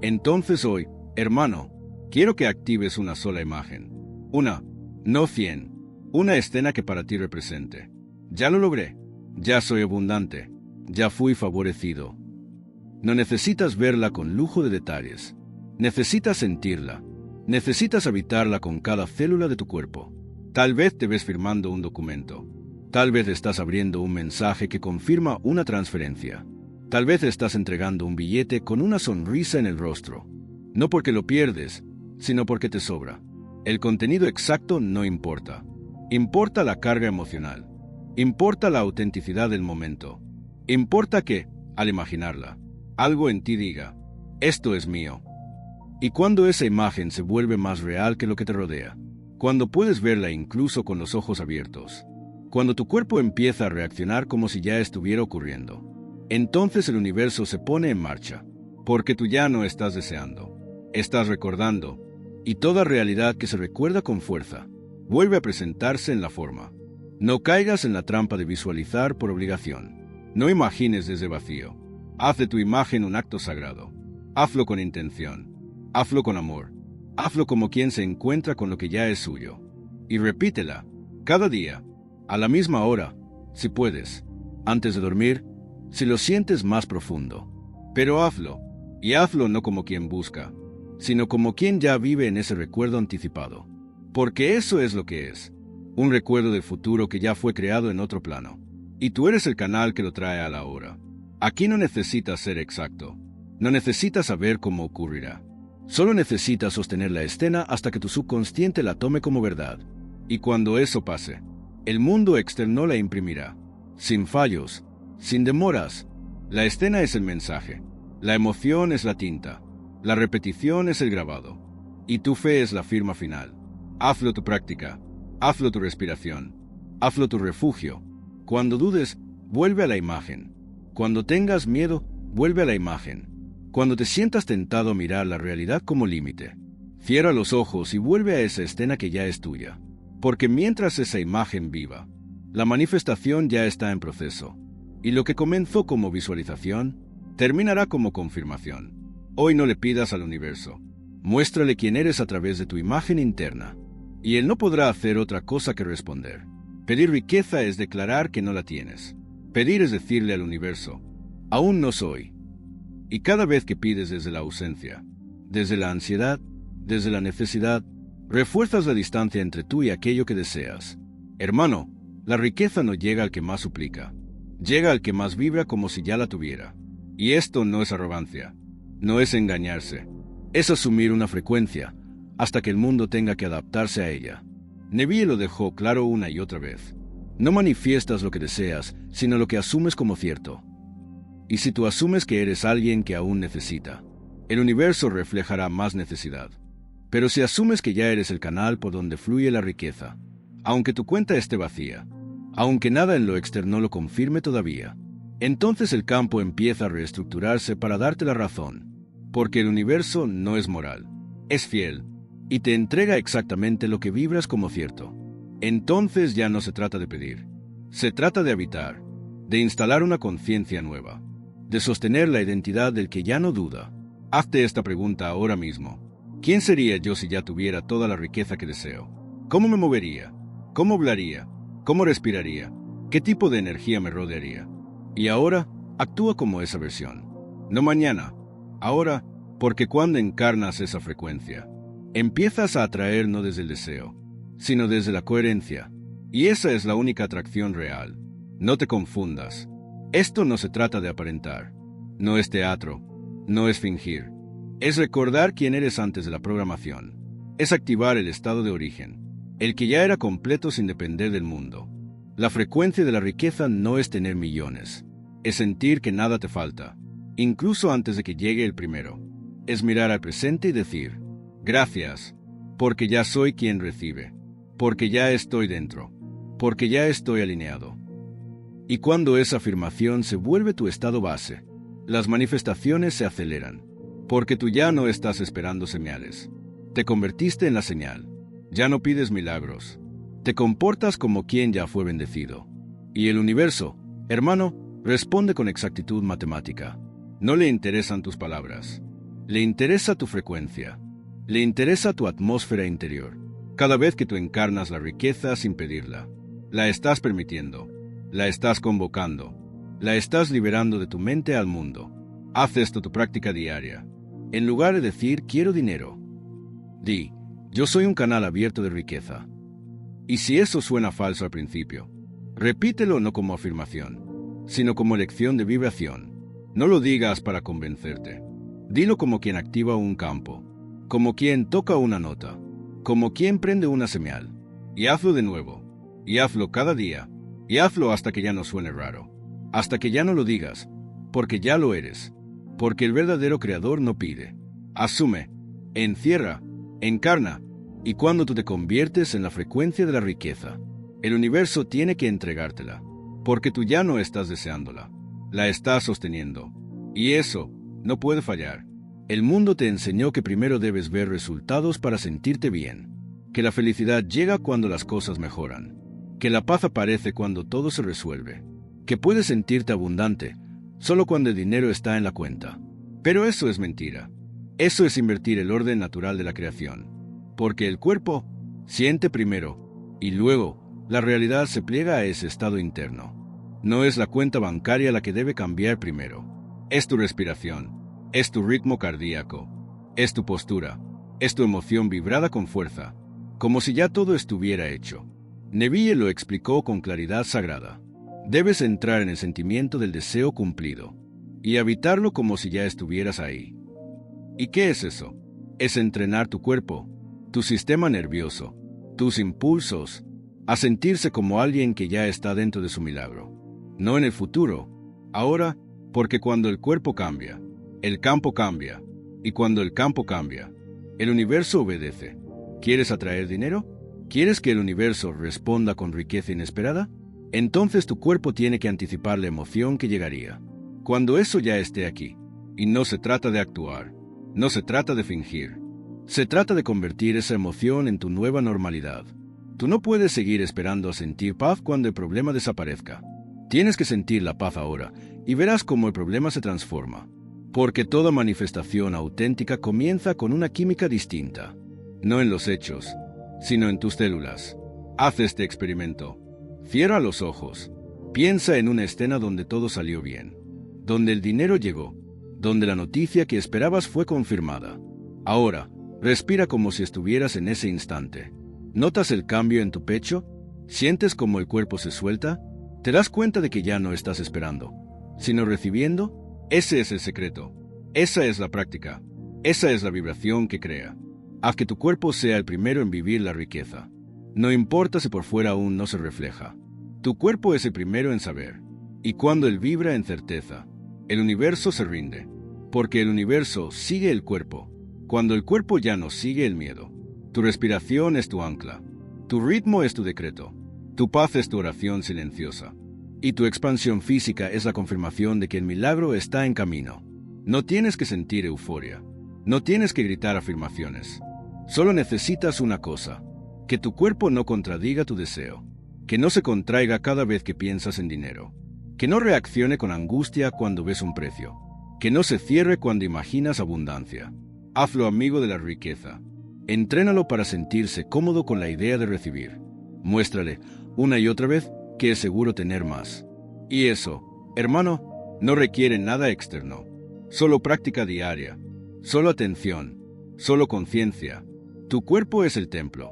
Entonces hoy, hermano, quiero que actives una sola imagen. Una, no 100. Una escena que para ti represente. Ya lo logré. Ya soy abundante. Ya fui favorecido. No necesitas verla con lujo de detalles. Necesitas sentirla. Necesitas habitarla con cada célula de tu cuerpo. Tal vez te ves firmando un documento. Tal vez estás abriendo un mensaje que confirma una transferencia. Tal vez estás entregando un billete con una sonrisa en el rostro. No porque lo pierdes, sino porque te sobra. El contenido exacto no importa. Importa la carga emocional. Importa la autenticidad del momento. Importa que, al imaginarla, algo en ti diga, esto es mío. Y cuando esa imagen se vuelve más real que lo que te rodea, cuando puedes verla incluso con los ojos abiertos, cuando tu cuerpo empieza a reaccionar como si ya estuviera ocurriendo, entonces el universo se pone en marcha, porque tú ya no estás deseando, estás recordando, y toda realidad que se recuerda con fuerza, vuelve a presentarse en la forma. No caigas en la trampa de visualizar por obligación. No imagines desde vacío. Haz de tu imagen un acto sagrado. Hazlo con intención. Hazlo con amor. Hazlo como quien se encuentra con lo que ya es suyo. Y repítela, cada día, a la misma hora, si puedes, antes de dormir, si lo sientes más profundo. Pero hazlo, y hazlo no como quien busca, sino como quien ya vive en ese recuerdo anticipado. Porque eso es lo que es. Un recuerdo del futuro que ya fue creado en otro plano. Y tú eres el canal que lo trae a la hora. Aquí no necesitas ser exacto. No necesitas saber cómo ocurrirá. Solo necesitas sostener la escena hasta que tu subconsciente la tome como verdad. Y cuando eso pase, el mundo externo la imprimirá. Sin fallos, sin demoras. La escena es el mensaje. La emoción es la tinta. La repetición es el grabado. Y tu fe es la firma final. Hazlo tu práctica. Hazlo tu respiración. Hazlo tu refugio. Cuando dudes, vuelve a la imagen. Cuando tengas miedo, vuelve a la imagen. Cuando te sientas tentado a mirar la realidad como límite, cierra los ojos y vuelve a esa escena que ya es tuya. Porque mientras esa imagen viva, la manifestación ya está en proceso. Y lo que comenzó como visualización, terminará como confirmación. Hoy no le pidas al universo. Muéstrale quién eres a través de tu imagen interna. Y él no podrá hacer otra cosa que responder. Pedir riqueza es declarar que no la tienes. Pedir es decirle al universo, aún no soy. Y cada vez que pides desde la ausencia, desde la ansiedad, desde la necesidad, refuerzas la distancia entre tú y aquello que deseas. Hermano, la riqueza no llega al que más suplica. Llega al que más vibra como si ya la tuviera. Y esto no es arrogancia. No es engañarse. Es asumir una frecuencia, hasta que el mundo tenga que adaptarse a ella. Neville lo dejó claro una y otra vez. No manifiestas lo que deseas, sino lo que asumes como cierto. Y si tú asumes que eres alguien que aún necesita, el universo reflejará más necesidad. Pero si asumes que ya eres el canal por donde fluye la riqueza, aunque tu cuenta esté vacía, aunque nada en lo externo lo confirme todavía, entonces el campo empieza a reestructurarse para darte la razón. Porque el universo no es moral, es fiel, y te entrega exactamente lo que vibras como cierto. Entonces ya no se trata de pedir, se trata de habitar, de instalar una conciencia nueva, de sostener la identidad del que ya no duda. Hazte esta pregunta ahora mismo. ¿Quién sería yo si ya tuviera toda la riqueza que deseo? ¿Cómo me movería? ¿Cómo hablaría? ¿Cómo respiraría? ¿Qué tipo de energía me rodearía? Y ahora, actúa como esa versión. No mañana, ahora, porque cuando encarnas esa frecuencia, empiezas a atraer no desde el deseo, sino desde la coherencia. Y esa es la única atracción real. No te confundas. Esto no se trata de aparentar. No es teatro. No es fingir. Es recordar quién eres antes de la programación. Es activar el estado de origen, el que ya era completo sin depender del mundo. La frecuencia de la riqueza no es tener millones. Es sentir que nada te falta. incluso antes de que llegue el primero. Es mirar al presente y decir, gracias, porque ya soy quien recibe, porque ya estoy dentro, porque ya estoy alineado. Y cuando esa afirmación se vuelve tu estado base, las manifestaciones se aceleran, porque tú ya no estás esperando señales. Te convertiste en la señal. Ya no pides milagros. Te comportas como quien ya fue bendecido. Y el universo, hermano, responde con exactitud matemática. No le interesan tus palabras. Le interesa tu frecuencia. Le interesa tu atmósfera interior. Cada vez que tú encarnas la riqueza sin pedirla, la estás permitiendo, la estás convocando, la estás liberando de tu mente al mundo. Haz esto tu práctica diaria. En lugar de decir quiero dinero, di, yo soy un canal abierto de riqueza. Y si eso suena falso al principio, repítelo no como afirmación, sino como elección de vibración. No lo digas para convencerte. Dilo como quien activa un campo, como quien toca una nota, como quien prende una señal. Y hazlo de nuevo, y hazlo cada día, y hazlo hasta que ya no suene raro, hasta que ya no lo digas, porque ya lo eres, porque el verdadero creador no pide. Asume, encierra, encarna, y cuando tú te conviertes en la frecuencia de la riqueza, el universo tiene que entregártela, porque tú ya no estás deseándola, la estás sosteniendo, y eso no puede fallar. El mundo te enseñó que primero debes ver resultados para sentirte bien, que la felicidad llega cuando las cosas mejoran, que la paz aparece cuando todo se resuelve, que puedes sentirte abundante solo cuando el dinero está en la cuenta. Pero eso es mentira. Eso es invertir el orden natural de la creación, porque el cuerpo siente primero, y luego la realidad se pliega a ese estado interno. No es la cuenta bancaria la que debe cambiar primero. Es tu respiración, es tu ritmo cardíaco, es tu postura, es tu emoción vibrada con fuerza, como si ya todo estuviera hecho. Neville lo explicó con claridad sagrada. Debes entrar en el sentimiento del deseo cumplido y habitarlo como si ya estuvieras ahí. ¿Y qué es eso? Es entrenar tu cuerpo, tu sistema nervioso, tus impulsos, a sentirse como alguien que ya está dentro de su milagro. No en el futuro, ahora, porque cuando el cuerpo cambia, el campo cambia, y cuando el campo cambia, el universo obedece. ¿Quieres atraer dinero? ¿Quieres que el universo responda con riqueza inesperada? Entonces tu cuerpo tiene que anticipar la emoción que llegaría. Cuando eso ya esté aquí, y no se trata de actuar, no se trata de fingir, se trata de convertir esa emoción en tu nueva normalidad. Tú no puedes seguir esperando a sentir paz cuando el problema desaparezca. Tienes que sentir la paz ahora, y verás cómo el problema se transforma. Porque toda manifestación auténtica comienza con una química distinta, no en los hechos, sino en tus células. Haz este experimento. Cierra los ojos. Piensa en una escena donde todo salió bien, donde el dinero llegó, donde la noticia que esperabas fue confirmada. Ahora, respira como si estuvieras en ese instante. ¿Notas el cambio en tu pecho? ¿Sientes cómo el cuerpo se suelta? ¿Te das cuenta de que ya no estás esperando, sino recibiendo? Ese es el secreto. Esa es la práctica. Esa es la vibración que crea. Haz que tu cuerpo sea el primero en vivir la riqueza. No importa si por fuera aún no se refleja. Tu cuerpo es el primero en saber. Y cuando él vibra en certeza, el universo se rinde. Porque el universo sigue el cuerpo. Cuando el cuerpo ya no sigue el miedo. Tu respiración es tu ancla. Tu ritmo es tu decreto. Tu paz es tu oración silenciosa. Y tu expansión física es la confirmación de que el milagro está en camino. No tienes que sentir euforia. No tienes que gritar afirmaciones. Solo necesitas una cosa: que tu cuerpo no contradiga tu deseo, que no se contraiga cada vez que piensas en dinero, que no reaccione con angustia cuando ves un precio, que no se cierre cuando imaginas abundancia. Hazlo amigo de la riqueza. Entrénalo para sentirse cómodo con la idea de recibir. Muéstrale una y otra vez que es seguro tener más. Y eso, hermano, no requiere nada externo. Solo práctica diaria, solo atención, solo conciencia. Tu cuerpo es el templo.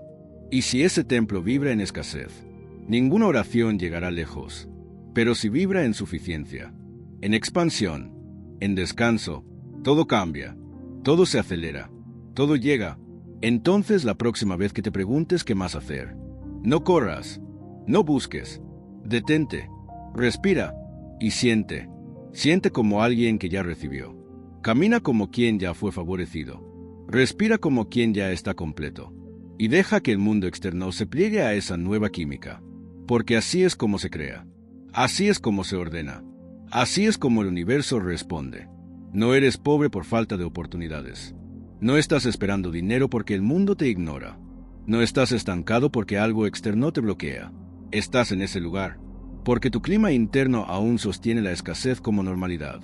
Y si ese templo vibra en escasez, ninguna oración llegará lejos. Pero si vibra en suficiencia, en expansión, en descanso, todo cambia, todo se acelera, todo llega. Entonces la próxima vez que te preguntes qué más hacer, no corras, no busques, detente, respira y siente. Siente como alguien que ya recibió. Camina como quien ya fue favorecido. Respira como quien ya está completo. Y deja que el mundo externo se pliegue a esa nueva química. Porque así es como se crea. Así es como se ordena. Así es como el universo responde. No eres pobre por falta de oportunidades. No estás esperando dinero porque el mundo te ignora. No estás estancado porque algo externo te bloquea. Estás en ese lugar porque tu clima interno aún sostiene la escasez como normalidad.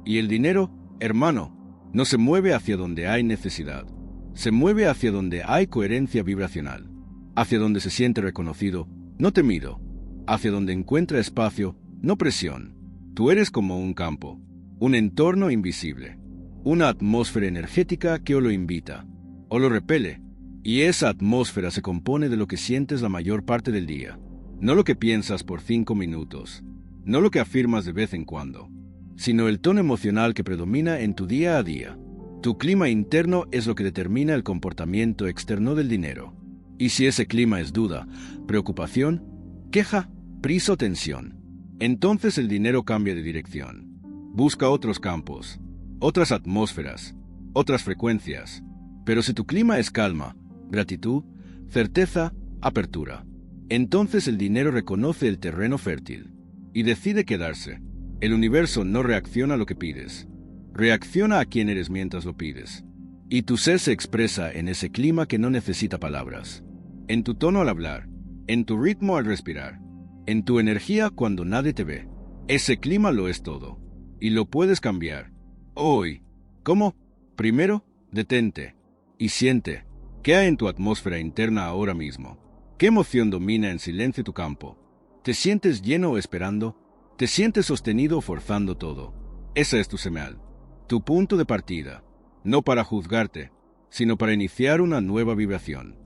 Y el dinero, hermano, no se mueve hacia donde hay necesidad. Se mueve hacia donde hay coherencia vibracional. Hacia donde se siente reconocido, no temido. Hacia donde encuentra espacio, no presión. Tú eres como un campo, un entorno invisible, una atmósfera energética que o lo invita, o lo repele, y esa atmósfera se compone de lo que sientes la mayor parte del día, no lo que piensas por 5 minutos, no lo que afirmas de vez en cuando, sino el tono emocional que predomina en tu día a día. Tu clima interno es lo que determina el comportamiento externo del dinero. Y si ese clima es duda, preocupación, queja, prisa o tensión, entonces el dinero cambia de dirección. Busca otros campos, otras atmósferas, otras frecuencias. Pero si tu clima es calma, gratitud, certeza, apertura, entonces el dinero reconoce el terreno fértil y decide quedarse. El universo no reacciona a lo que pides, reacciona a quién eres mientras lo pides. Y tu ser se expresa en ese clima que no necesita palabras, en tu tono al hablar, en tu ritmo al respirar, en tu energía cuando nadie te ve. Ese clima lo es todo, y lo puedes cambiar. Hoy. ¿Cómo? Primero, detente y siente. ¿Qué hay en tu atmósfera interna ahora mismo? ¿Qué emoción domina en silencio tu campo? ¿Te sientes lleno o esperando? ¿Te sientes sostenido o forzando todo? Esa es tu señal, tu punto de partida, no para juzgarte, sino para iniciar una nueva vibración.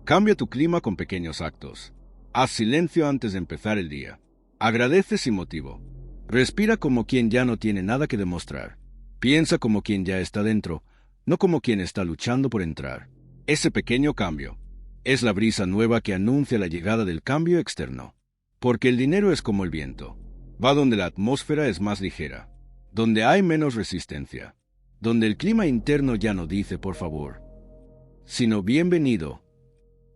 Cambia tu clima con pequeños actos. Haz silencio antes de empezar el día. Agradece sin motivo. Respira como quien ya no tiene nada que demostrar. Piensa como quien ya está dentro, no como quien está luchando por entrar. Ese pequeño cambio es la brisa nueva que anuncia la llegada del cambio externo. Porque el dinero es como el viento. Va donde la atmósfera es más ligera, donde hay menos resistencia, donde el clima interno ya no dice por favor, sino bienvenido.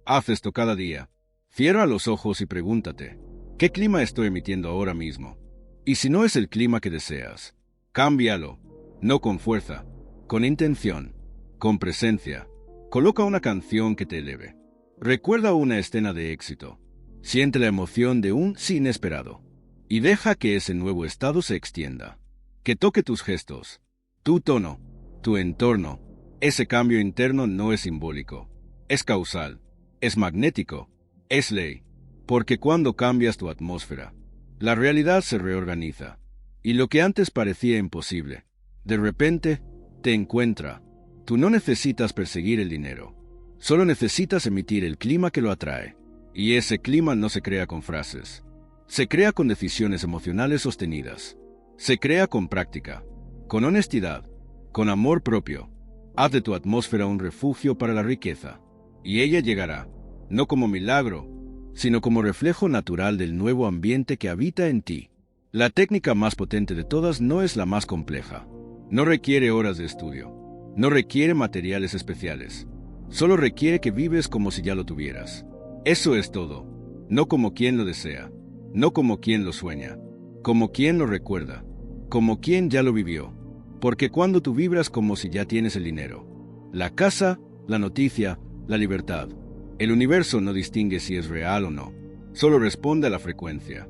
Haz esto cada día. Cierra los ojos y pregúntate, ¿qué clima estoy emitiendo ahora mismo? Y si no es el clima que deseas, cámbialo, no con fuerza, con intención, con presencia. Coloca una canción que te eleve. Recuerda una escena de éxito. Siente la emoción de un sí inesperado. Y deja que ese nuevo estado se extienda. Que toque tus gestos, tu tono, tu entorno. Ese cambio interno no es simbólico, es causal, es magnético, es ley. Porque cuando cambias tu atmósfera, la realidad se reorganiza. Y lo que antes parecía imposible, de repente, te encuentra. Tú no necesitas perseguir el dinero. Solo necesitas emitir el clima que lo atrae. Y ese clima no se crea con frases. Se crea con decisiones emocionales sostenidas. Se crea con práctica, con honestidad, con amor propio. Haz de tu atmósfera un refugio para la riqueza. Y ella llegará, no como milagro, sino como reflejo natural del nuevo ambiente que habita en ti. La técnica más potente de todas no es la más compleja. No requiere horas de estudio. No requiere materiales especiales. Solo requiere que vives como si ya lo tuvieras. Eso es todo. No como quien lo desea. No como quien lo sueña. Como quien lo recuerda. Como quien ya lo vivió. Porque cuando tú vibras como si ya tienes el dinero, la casa, la noticia, la libertad, el universo no distingue si es real o no. Solo responde a la frecuencia.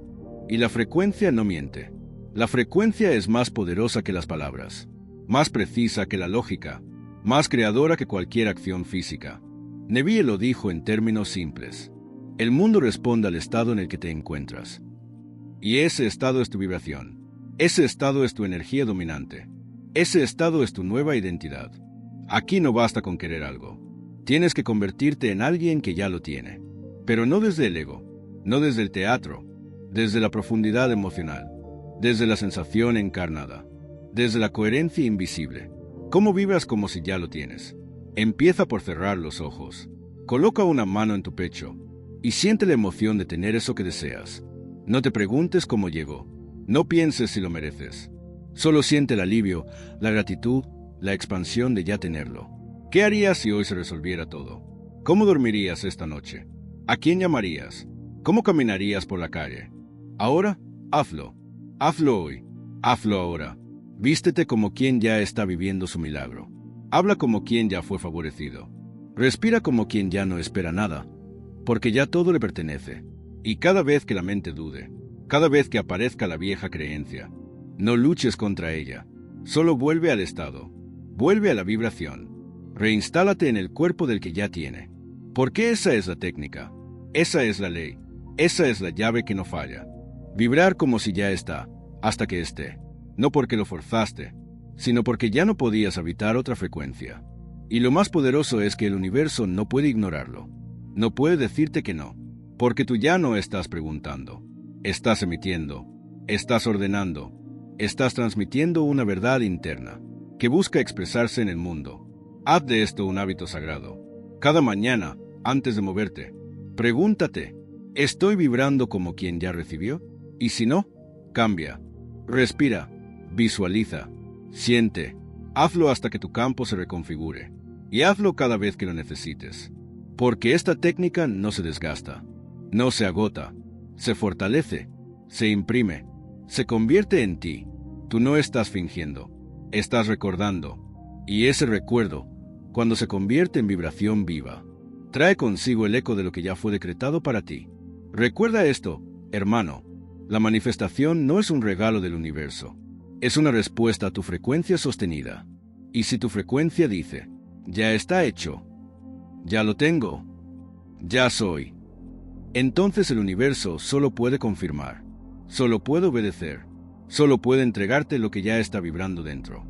Y la frecuencia no miente. La frecuencia es más poderosa que las palabras, más precisa que la lógica, más creadora que cualquier acción física. Neville lo dijo en términos simples. El mundo responde al estado en el que te encuentras. Y ese estado es tu vibración. Ese estado es tu energía dominante. Ese estado es tu nueva identidad. Aquí no basta con querer algo. Tienes que convertirte en alguien que ya lo tiene. Pero no desde el ego, no desde el teatro, desde la profundidad emocional, desde la sensación encarnada, desde la coherencia invisible. ¿Cómo vibras como si ya lo tienes? Empieza por cerrar los ojos. Coloca una mano en tu pecho y siente la emoción de tener eso que deseas. No te preguntes cómo llegó. No pienses si lo mereces. Solo siente el alivio, la gratitud, la expansión de ya tenerlo. ¿Qué harías si hoy se resolviera todo? ¿Cómo dormirías esta noche? ¿A quién llamarías? ¿Cómo caminarías por la calle? Ahora, hazlo. Hazlo hoy. Hazlo ahora. Vístete como quien ya está viviendo su milagro. Habla como quien ya fue favorecido. Respira como quien ya no espera nada, porque ya todo le pertenece. Y cada vez que la mente dude, cada vez que aparezca la vieja creencia, no luches contra ella. Solo vuelve al estado. Vuelve a la vibración. Reinstálate en el cuerpo del que ya tiene. Porque esa es la técnica. Esa es la ley. Esa es la llave que no falla. Vibrar como si ya está, hasta que esté. No porque lo forzaste, sino porque ya no podías habitar otra frecuencia. Y lo más poderoso es que el universo no puede ignorarlo. No puede decirte que no, porque tú ya no estás preguntando. Estás emitiendo, estás ordenando, estás transmitiendo una verdad interna que busca expresarse en el mundo. Haz de esto un hábito sagrado. Cada mañana, antes de moverte, pregúntate, ¿estoy vibrando como quien ya recibió? Y si no, cambia. Respira, visualiza, siente. Hazlo hasta que tu campo se reconfigure. Y hazlo cada vez que lo necesites. Porque esta técnica no se desgasta, no se agota, se fortalece, se imprime, se convierte en ti. Tú no estás fingiendo, estás recordando. Y ese recuerdo, cuando se convierte en vibración viva, trae consigo el eco de lo que ya fue decretado para ti. Recuerda esto, hermano. La manifestación no es un regalo del universo. Es una respuesta a tu frecuencia sostenida. Y si tu frecuencia dice, ya está hecho, ya lo tengo, ya soy, entonces el universo solo puede confirmar, solo puede obedecer, solo puede entregarte lo que ya está vibrando dentro.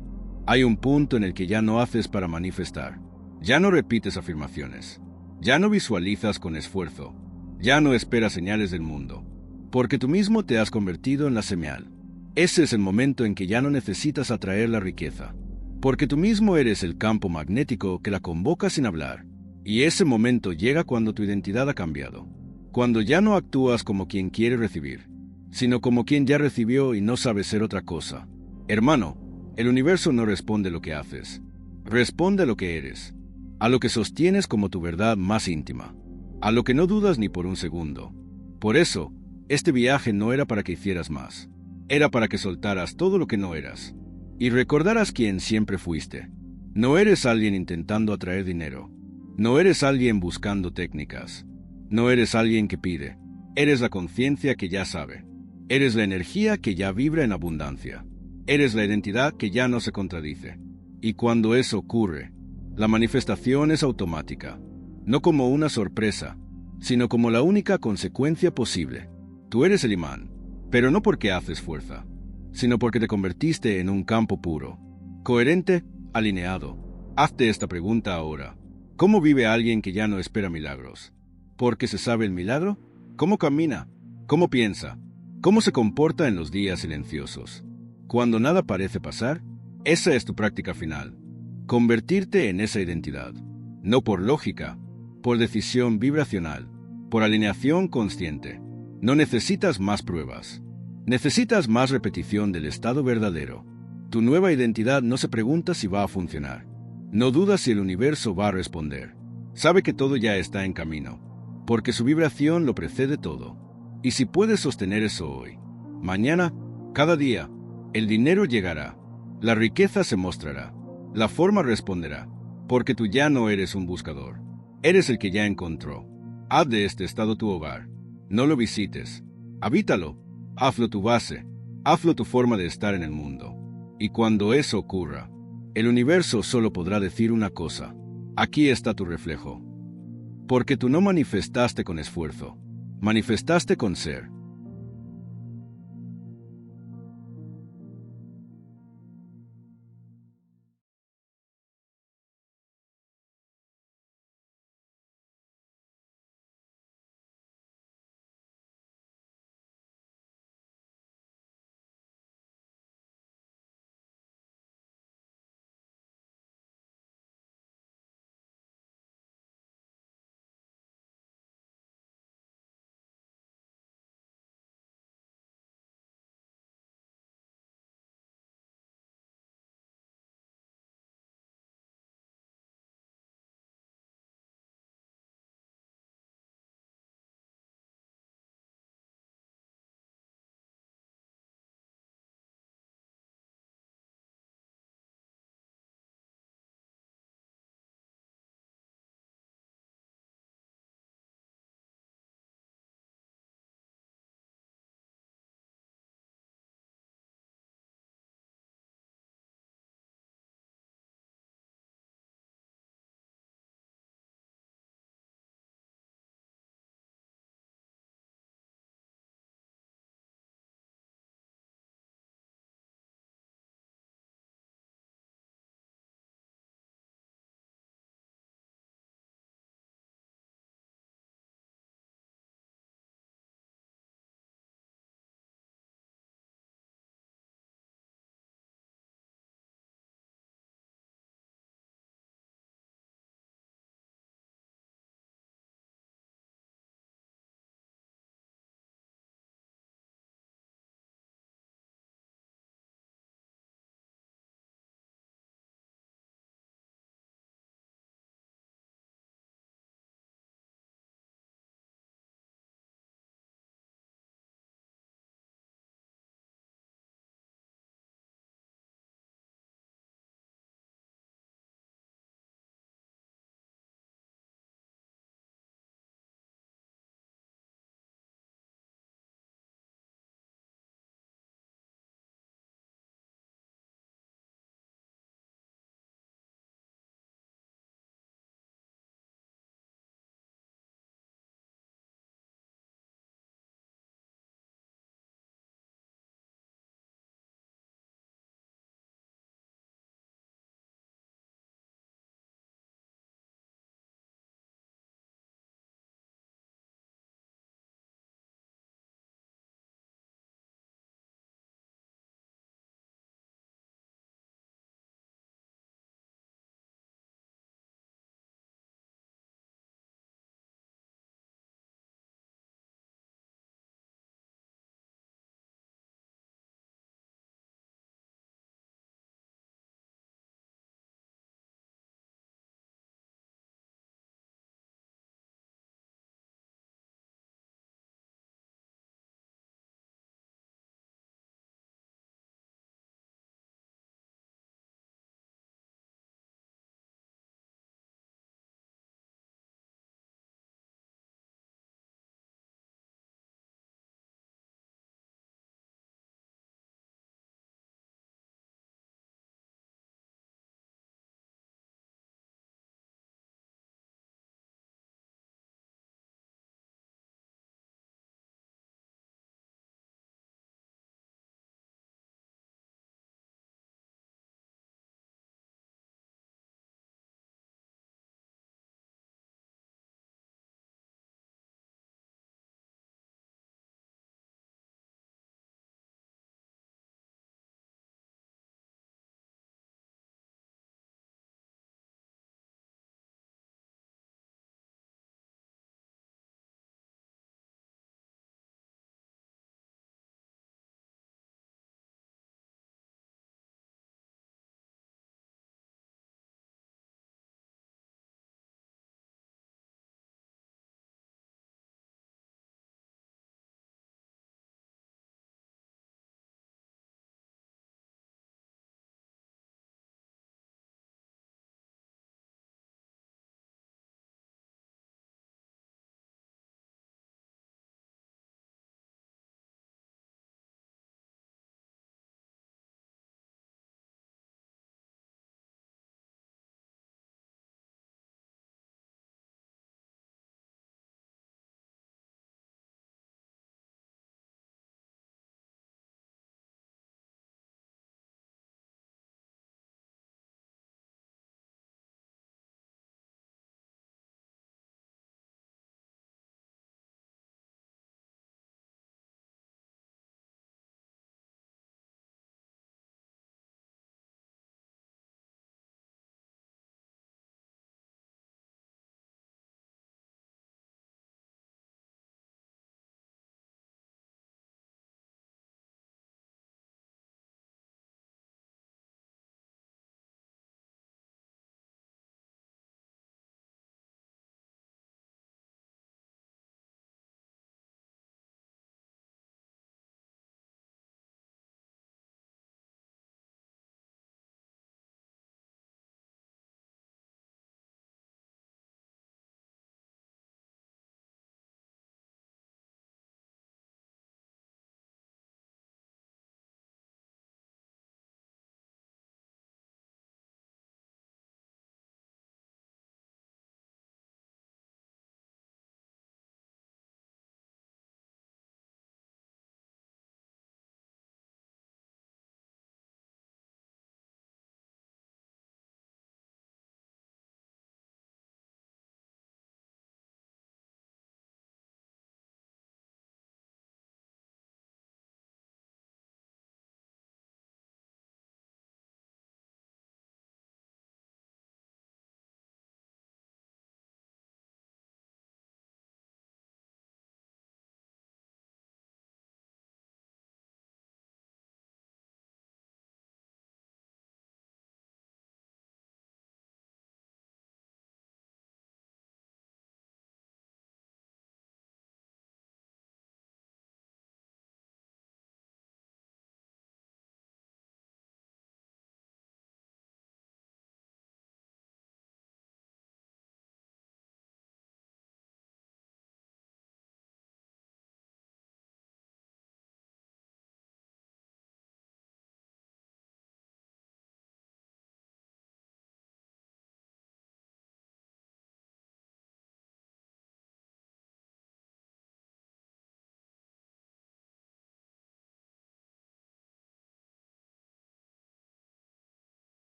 Hay un punto en el que ya no haces para manifestar, ya no repites afirmaciones, ya no visualizas con esfuerzo, ya no esperas señales del mundo, porque tú mismo te has convertido en la señal. Ese es el momento en que ya no necesitas atraer la riqueza, porque tú mismo eres el campo magnético que la convoca sin hablar. Y ese momento llega cuando tu identidad ha cambiado, cuando ya no actúas como quien quiere recibir, sino como quien ya recibió y no sabe ser otra cosa. Hermano, el universo no responde a lo que haces, responde a lo que eres, a lo que sostienes como tu verdad más íntima, a lo que no dudas ni por un segundo. Por eso, este viaje no era para que hicieras más, era para que soltaras todo lo que no eras, y recordaras quién siempre fuiste. No eres alguien intentando atraer dinero, no eres alguien buscando técnicas, no eres alguien que pide, eres la conciencia que ya sabe, eres la energía que ya vibra en abundancia, eres la identidad que ya no se contradice. Y cuando eso ocurre, la manifestación es automática, no como una sorpresa, sino como la única consecuencia posible. Tú eres el imán, pero no porque haces fuerza, sino porque te convertiste en un campo puro, coherente, alineado. Hazte esta pregunta ahora. ¿Cómo vive alguien que ya no espera milagros? ¿Porque se sabe el milagro? ¿Cómo camina? ¿Cómo piensa? ¿Cómo se comporta en los días silenciosos? Cuando nada parece pasar, esa es tu práctica final. Convertirte en esa identidad. No por lógica, por decisión vibracional, por alineación consciente. No necesitas más pruebas. Necesitas más repetición del estado verdadero. Tu nueva identidad no se pregunta si va a funcionar. No duda si el universo va a responder. Sabe que todo ya está en camino, porque su vibración lo precede todo. Y si puedes sostener eso hoy, mañana, cada día, el dinero llegará, la riqueza se mostrará, la forma responderá, porque tú ya no eres un buscador. Eres el que ya encontró. Haz de este estado tu hogar. No lo visites. Habítalo. Hazlo tu base. Hazlo tu forma de estar en el mundo. Y cuando eso ocurra, el universo solo podrá decir una cosa. Aquí está tu reflejo. Porque tú no manifestaste con esfuerzo. Manifestaste con ser.